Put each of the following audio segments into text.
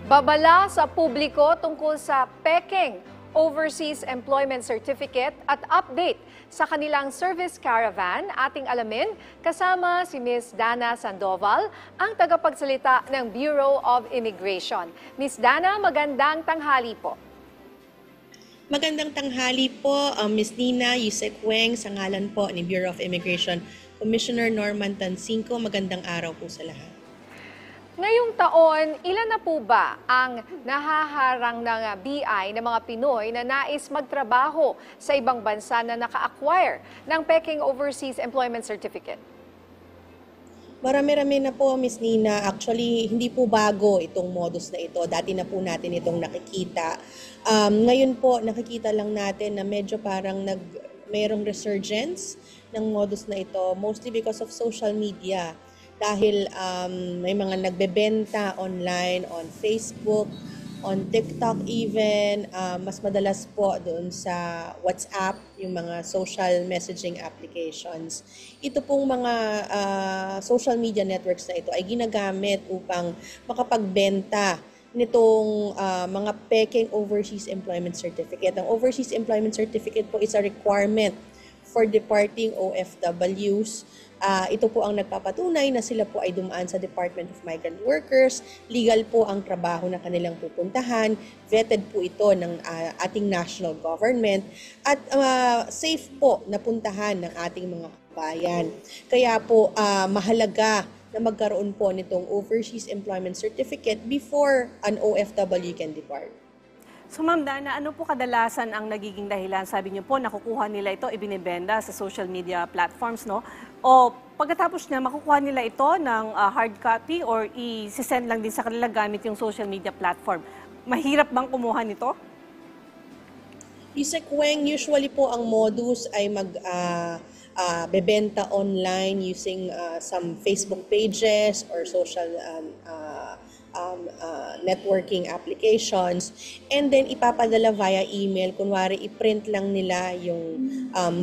Babala sa publiko tungkol sa peking Overseas Employment Certificate at update sa kanilang service caravan, ating alamin kasama si Ms. Dana Sandoval, ang tagapagsalita ng Bureau of Immigration. Ms. Dana, magandang tanghali po. Magandang tanghali po, Ms. Nina Yusek Weng, sa ngalan po ni Bureau of Immigration Commissioner Norman Tansinko. Magandang araw po sa lahat. Ngayong taon, ilan na po ba ang nahaharang ng BI ng mga Pinoy na nais magtrabaho sa ibang bansa na naka-acquire ng peking Overseas Employment Certificate? Marami-rami na po, Ms. Nina. Actually, hindi po bago itong modus na ito. Dati na po natin itong nakikita. Ngayon po, nakikita lang natin na medyo parang mayroong resurgence ng modus na ito, mostly because of social media. Dahil may mga nagbebenta online, on Facebook, on TikTok even, mas madalas po doon sa WhatsApp, yung mga social messaging applications. Ito pong mga social media networks na ito ay ginagamit upang makapagbenta nitong mga peking Overseas Employment Certificate. Ang Overseas Employment Certificate po is a requirement for departing OFWs. Ito po ang nagpapatunay na sila po ay dumaan sa Department of Migrant Workers. Legal po ang trabaho na kanilang pupuntahan. Vetted po ito ng ating national government. At safe po na puntahan ng ating mga kabayan. Kaya po mahalaga na magkaroon po nitong Overseas Employment Certificate before an OFW can depart. So Ma'am Dana, ano po kadalasan ang nagiging dahilan? Sabi niyo po, nakukuha nila ito, ibinibenda sa social media platforms, no? O pagkatapos niya, makukuha nila ito ng hard copy or i-send lang din sa kanila gamit yung social media platform. Mahirap bang kumuha nito? Isek Weng, usually po ang modus ay bebenta online using some Facebook pages or social networking applications, and then ipapadala via email. Kunwari, i-print lang nila yung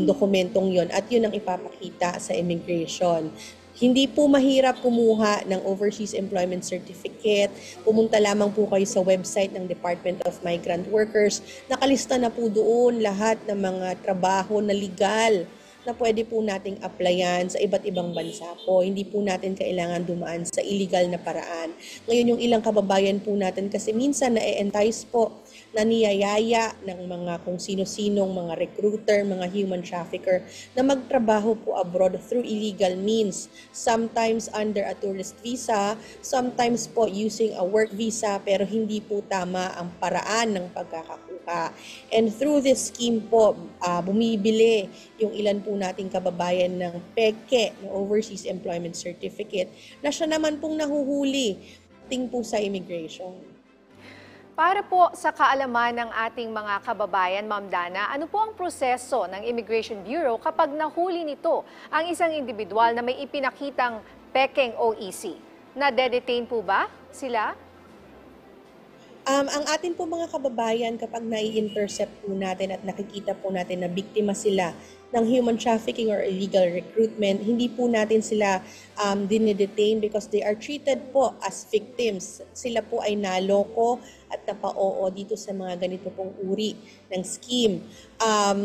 dokumentong yon at yun ang ipapakita sa immigration. Hindi po mahirap kumuha ng Overseas Employment Certificate. Pumunta lamang po kayo sa website ng Department of Migrant Workers. Nakalista na po doon lahat ng mga trabaho na legal na pwede po nating applyan sa iba't ibang bansa po. Hindi po natin kailangan dumaan sa illegal na paraan. Ngayon, yung ilang kababayan po natin kasi minsan na-entice po, na niyayaya ng mga kung sino-sinong mga recruiter, mga human trafficker na magtrabaho po abroad through illegal means. Sometimes under a tourist visa, sometimes po using a work visa, pero hindi po tama ang paraan ng pagkakakuha. And through this scheme po, bumibili yung ilan po nating kababayan ng peke, ng Overseas Employment Certificate, na siya naman pong nahuhuli ting po sa immigration. Para po sa kaalaman ng ating mga kababayan, Ma'am Dana, ano po ang proseso ng Immigration Bureau kapag nahuli nito ang isang individual na may ipinakitang peking OEC? Na-detain po ba sila? Ang atin po mga kababayan, kapag nai-intercept po natin at nakikita po natin na biktima sila ng human trafficking or illegal recruitment, hindi po natin sila dinidetain because they are treated po as victims. Sila po ay naloko at napa-oo dito sa mga ganito pong uri ng scheme.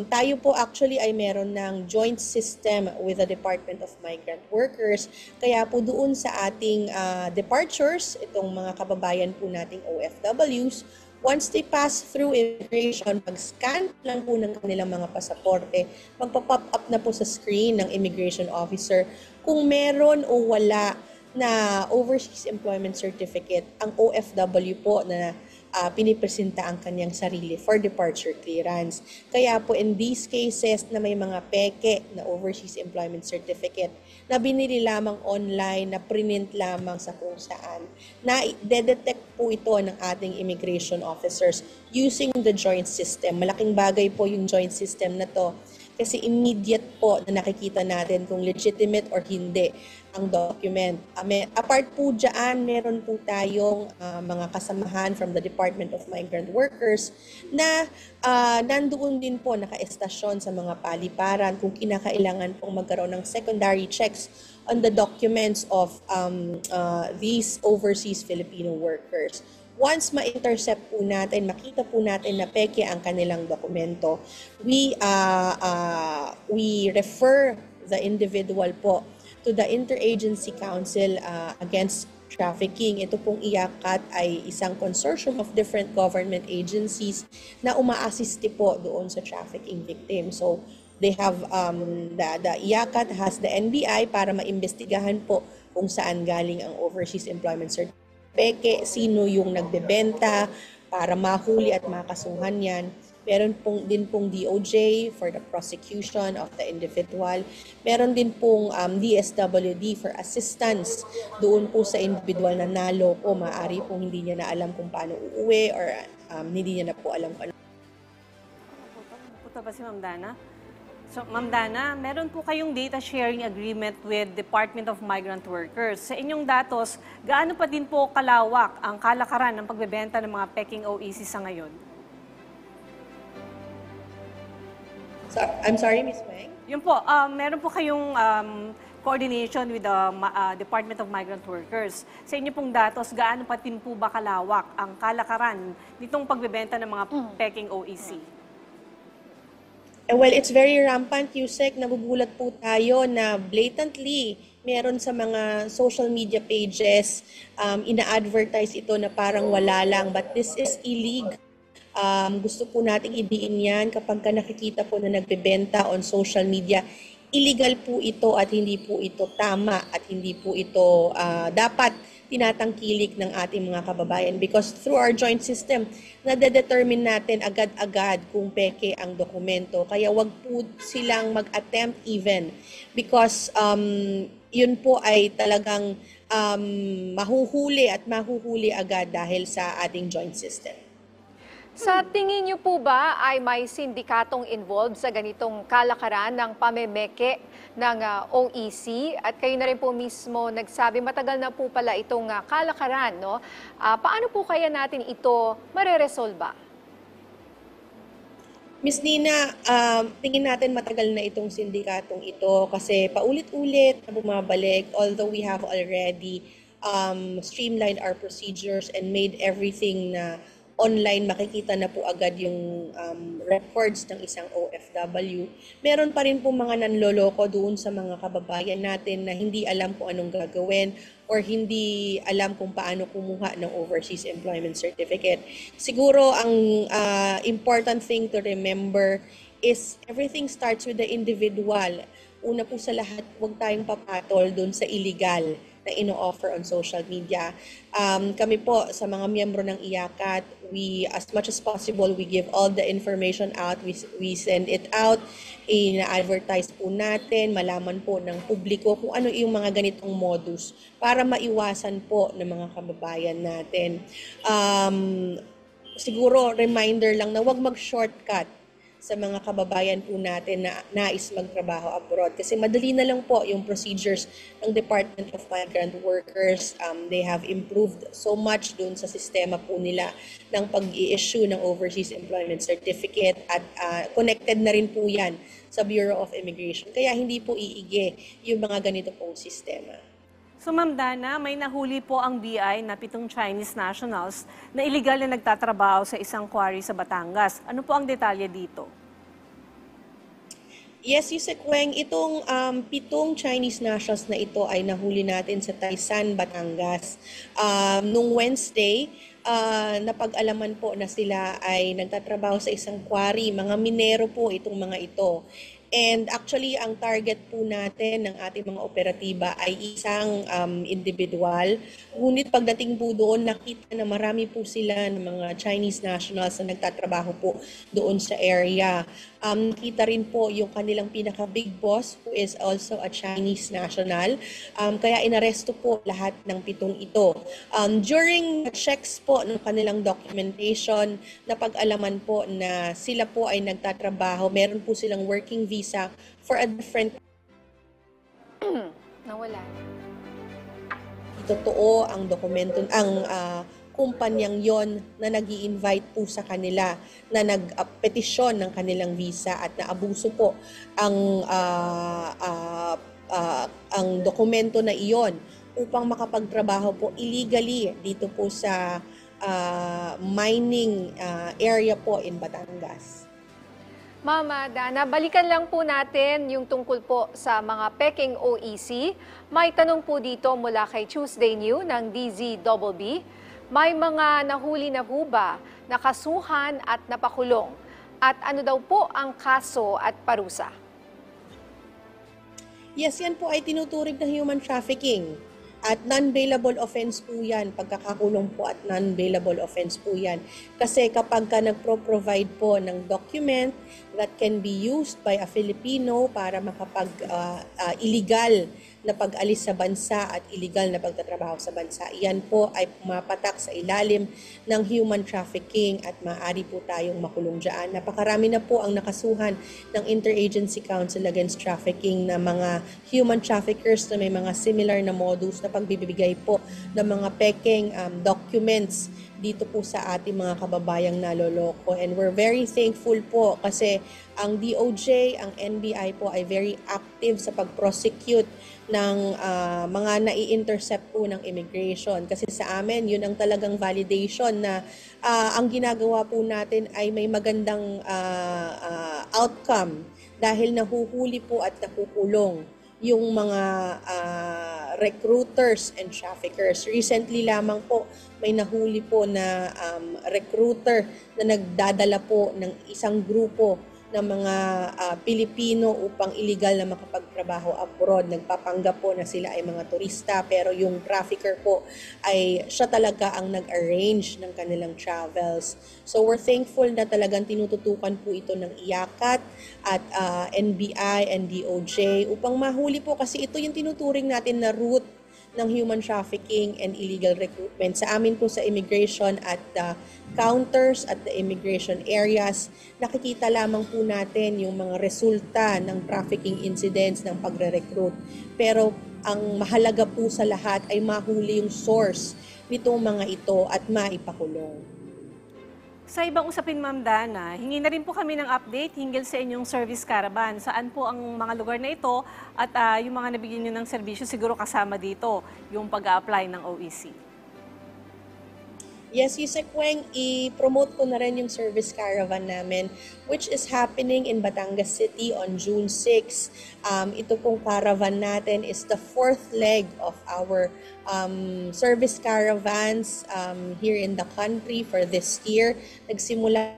Tayo po actually ay meron ng joint system with the Department of Migrant Workers. Kaya po doon sa ating departures, itong mga kababayan po nating OFWs, once they pass through immigration, pag-scan lang po ng kanilang mga pasaporte, magpa-pop up na po sa screen ng immigration officer kung meron o wala na Overseas Employment Certificate ang OFW po na pinipresenta ang kanyang sarili for departure clearance. Kaya po in these cases na may mga peke na Overseas Employment Certificate na binili lamang online, na print lamang sa kung saan, na de-detect po ito ng ating immigration officers using the joint system. Malaking bagay po yung joint system na to kasi immediate po na nakikita natin kung legitimate or hindi ang document. Apart po dyan, meron po tayong mga kasamahan from the Department of Migrant Workers na nandoon din po naka-estasyon sa mga paliparan kung kinakailangan pong magkaroon ng secondary checks on the documents of these overseas Filipino workers. once ma-intercept po natin, makita po natin na peke ang kanilang dokumento, we refer the individual po to the Interagency Council Against Trafficking. Ito pong IACAT ay isang consortium of different government agencies na uma-assiste po doon sa trafficking victim. So, they have, the IACAT has the NBI para maimbestigahan po kung saan galing ang overseas employment certificate, sino yung nagbebenta para mahuli at makasuhan yan. Meron din pong DOJ for the prosecution of the individual. Meron din pong DSWD for assistance doon po sa individual na naloko. Maaari pong hindi niya na alam kung paano uuwi or hindi niya na po alam kung ano. Puto ba si Ma'am Dana? So, Ma'am Dana, meron po kayong data sharing agreement with Department of Migrant Workers. Sa inyong datos, gaano pa din po kalawak ang kalakaran ng pagbebenta ng mga peking OEC sa ngayon? So, I'm sorry, Ms. Weng? Yun po, meron po kayong coordination with the Department of Migrant Workers. Sa inyo pong datos, gaano pa din po ba kalawak ang kalakaran nitong pagbebenta ng mga peking OEC? Well, it's very rampant, Yusek. Nagugulat po tayo na blatantly meron sa mga social media pages, ina-advertise ito na parang wala lang. But this is illegal. Gusto po nating idiin yan kapag ka nakikita po na nagbebenta on social media. Illegal po ito at hindi po ito tama at hindi po ito dapat tinatangkilik ng ating mga kababayan because through our joint system, nade-determine natin agad-agad kung peke ang dokumento. Kaya wag po silang mag-attempt even because yun po ay talagang mahuhuli at mahuhuli agad dahil sa ating joint system. Sa tingin niyo po ba ay may sindikatong involved sa ganitong kalakaran ng pamemeke ng OEC? At kayo na rin po mismo nagsabi, matagal na po pala itong kalakaran, no? Paano po kaya natin ito mareresolba? Miss Nina, tingin natin matagal na itong sindikatong ito kasi paulit-ulit na bumabalik, although we have already streamlined our procedures and made everything na online, makikita na po agad yung records ng isang OFW. Meron pa rin po mga nanloloko doon sa mga kababayan natin na hindi alam kung anong gagawin or hindi alam kung paano kumuha ng overseas employment certificate. Siguro ang important thing to remember is everything starts with the individual. Una po sa lahat, huwag tayong papatol doon sa illegal na ino-offer on social media. Kami po sa mga miyembro ng IACAT, we, as much as possible, we give all the information out, we send it out, ina-advertise po natin, malaman po ng publiko kung ano yung mga ganitong modus para maiwasan po ng mga kababayan natin. Siguro, reminder lang na huwag mag-shortcut sa mga kababayan po natin na nais magtrabaho abroad. Kasi madali na lang po yung procedures ng Department of Migrant Workers. They have improved so much dun sa sistema po nila ng pag-i-issue ng Overseas Employment Certificate at connected na rin po yan sa Bureau of Immigration. Kaya hindi po iigi yung mga ganito pong sistema. So Ma'am Dana, may nahuli po ang BI na 7 Chinese nationals na illegal na nagtatrabaho sa isang quarry sa Batangas. Ano po ang detalye dito? Yes, Yusek Weng, itong 7 Chinese nationals na ito ay nahuli natin sa Taysan, Batangas. Nung Wednesday, napag-alaman po na sila ay nagtatrabaho sa isang quarry. Mga minero po itong mga ito. And actually, ang target po natin ng ating mga operatiba ay isang individual. Ngunit pagdating po doon, nakita na marami po sila ng mga Chinese nationals na nagtatrabaho po doon sa area. Nakita rin po yung kanilang pinaka-big boss who is also a Chinese national. Kaya inaresto po lahat ng 7 ito. During checks po ng kanilang documentation, napag-alaman po na sila po ay nagtatrabaho. Meron po silang working visa for a different Nawala. totoo ang dokumento, ang kumpanyang yon na nag-i-invite po sa kanila na nag-petisyon ng kanilang visa at naabuso po ang dokumento na iyon upang makapagtrabaho po illegally dito po sa mining area po in Batangas. Mama Dana, balikan lang po natin yung tungkol po sa mga peking OEC. May tanong po dito mula kay Tuesday New ng DZBB. May mga nahuli na po ba, nakasuhan at napakulong? At ano daw po ang kaso at parusa? Yes, yan po ay tinuturing na human trafficking. At non-bailable offense po yan, pagkakakulong po at non-bailable offense po yan. Kasi kapag ka nagpro-provide po ng document that can be used by a Filipino para makapag-illegal na pag-alis sa bansa at illegal na pagtatrabaho sa bansa, yan po ay pumapatak sa ilalim ng human trafficking at maaari po tayong makulong dyan. Napakarami na po ang nakasuhan ng Interagency Council Against Trafficking na mga human traffickers na may mga similar na modus na pagbibigay po ng mga peking documents dito po sa ating mga kababayang naloloko. And we're very thankful po kasi ang DOJ, ang NBI po ay very active sa pag-prosecute ng mga nai-intercept po ng immigration. Kasi sa amin, yun ang talagang validation na ang ginagawa po natin ay may magandang outcome dahil nahuhuli po at nakukulong yung mga recruiters and traffickers. Recently lamang po may nahuli po na recruiter na nagdadala po ng isang grupo ng mga Pilipino upang illegal na makapagtrabaho abroad. Nagpapanggap po na sila ay mga turista pero yung trafficker po ay siya talaga ang nag-arrange ng kanilang travels. So we're thankful na talagang tinututukan po ito ng IACAT at NBI and DOJ upang mahuli po kasi ito yung tinuturing natin na route ng human trafficking and illegal recruitment. Sa amin po sa immigration at the counters at the immigration areas, nakikita lamang po natin yung mga resulta ng trafficking incidents ng pagre-recruit. Pero ang mahalaga po sa lahat ay mahuli yung source nitong mga ito at maipakulong. Sa ibang usapin, Ma'am Dana, hingi na rin po kami ng update hinggil sa inyong service caravan. Saan po ang mga lugar na ito at yung mga nabigyan nyo ng serbisyo siguro kasama dito yung pag-a-apply ng OEC? Yes, Yusek Weng, i-promote ko na rin yung service caravan namin which is happening in Batangas City on June 6. Ito pong caravan natin is the fourth leg of our service caravans here in the country for this year. Nagsimula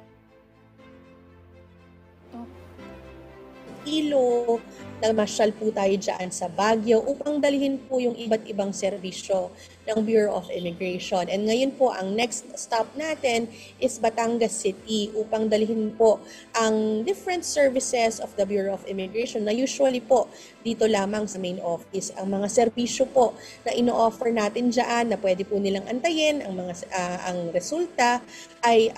Ilo, namasyal po tayo dyan sa Baguio upang dalhin po yung iba't ibang serbisyo ng Bureau of Immigration. And ngayon po, ang next stop natin is Batangas City upang dalhin po ang different services of the Bureau of Immigration na usually po dito lamang sa main office. Ang mga serbisyo po na ino-offer natin dyan na pwede po nilang antayin, ang resulta ay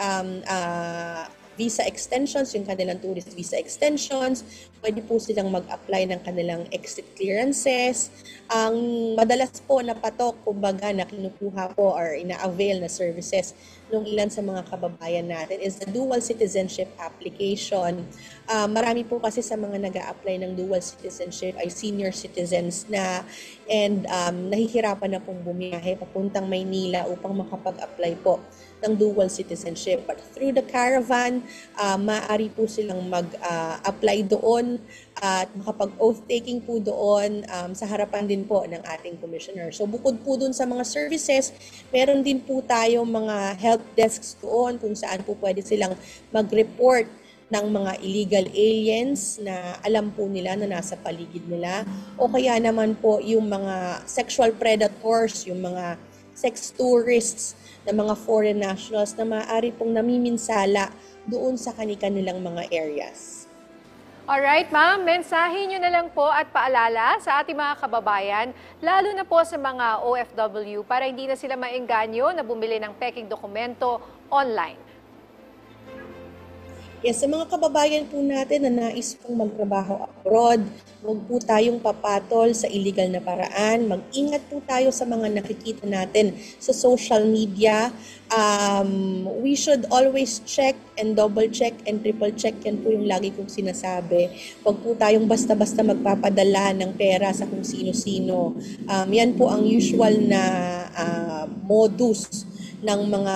visa extensions, yung kanilang tourist visa extensions. Pwede po silang mag-apply ng kanilang exit clearances. Ang madalas po na patok, kumbaga, na kinukuha po or ina-avail na services ng ilan sa mga kababayan natin is the dual citizenship application. Marami po kasi sa mga nag-a-apply ng dual citizenship ay senior citizens na and nahihirapan na pong bumiyahe papuntang Maynila upang makapag-apply po ng dual citizenship. But through the caravan, maaari po silang mag-apply doon at makapag-oath taking po doon sa harapan din po ng ating commissioner. So bukod po doon sa mga services, meron din po tayo mga help desks doon kung saan po pwede silang mag-report ng mga illegal aliens na alam po nila na nasa paligid nila o kaya naman po yung mga sexual predators, yung mga sex tourists na mga foreign nationals na maaari pong namiminsala doon sa kanilang mga areas. Alright, ma'am, mensahe nyo na lang po at paalala sa ating mga kababayan, lalo na po sa mga OFW para hindi na sila maengganyo na bumili ng peking dokumento online. Yes, sa mga kababayan po natin na nais pong magtrabaho abroad, huwag po tayong papatol sa illegal na paraan. Mag-ingat po tayo sa mga nakikita natin sa social media. We should always check and double check and triple check. Yan po yung lagi kong sinasabi. Huwag po tayong basta-basta magpapadala ng pera sa kung sino-sino. Yan po ang usual na modus ng mga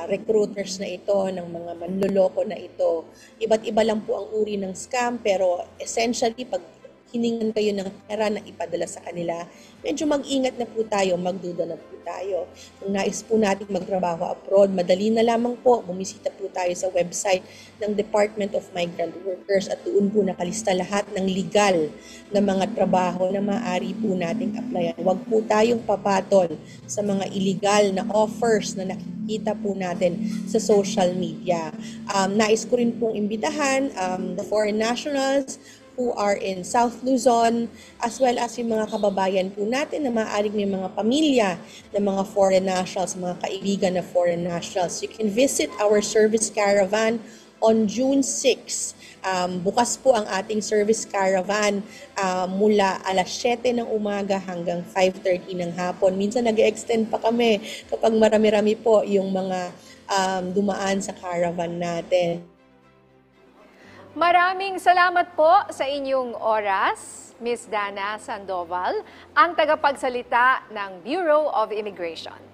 recruiters na ito, ng mga manloloko na ito. Iba't iba lang po ang uri ng scam, pero essentially pag hiningan kayo ng pera na ipadala sa kanila, medyo mag-ingat na po tayo, magduda na po tayo. Kung nais po natin magtrabaho abroad, madali na lamang po, bumisita po tayo sa website ng Department of Migrant Workers at doon po nakalista lahat ng legal na mga trabaho na maaari po nating applyan. Huwag po tayong papatol sa mga illegal na offers na nakikita po natin sa social media. Nais ko rin pong imbitahan the foreign nationals who are in South Luzon, as well as yung mga kababayan po natin na maaaring may mga pamilya na mga foreign nationals, mga kaibigan na foreign nationals. You can visit our service caravan on June 6. Bukas po ang ating service caravan mula alas 7 ng umaga hanggang 5:30 ng hapon. Minsan nag-extend pa kami kapag marami-rami po yung mga dumaan sa caravan natin. Maraming salamat po sa inyong oras, Ms. Dana Sandoval, ang tagapagsalita ng Bureau of Immigration.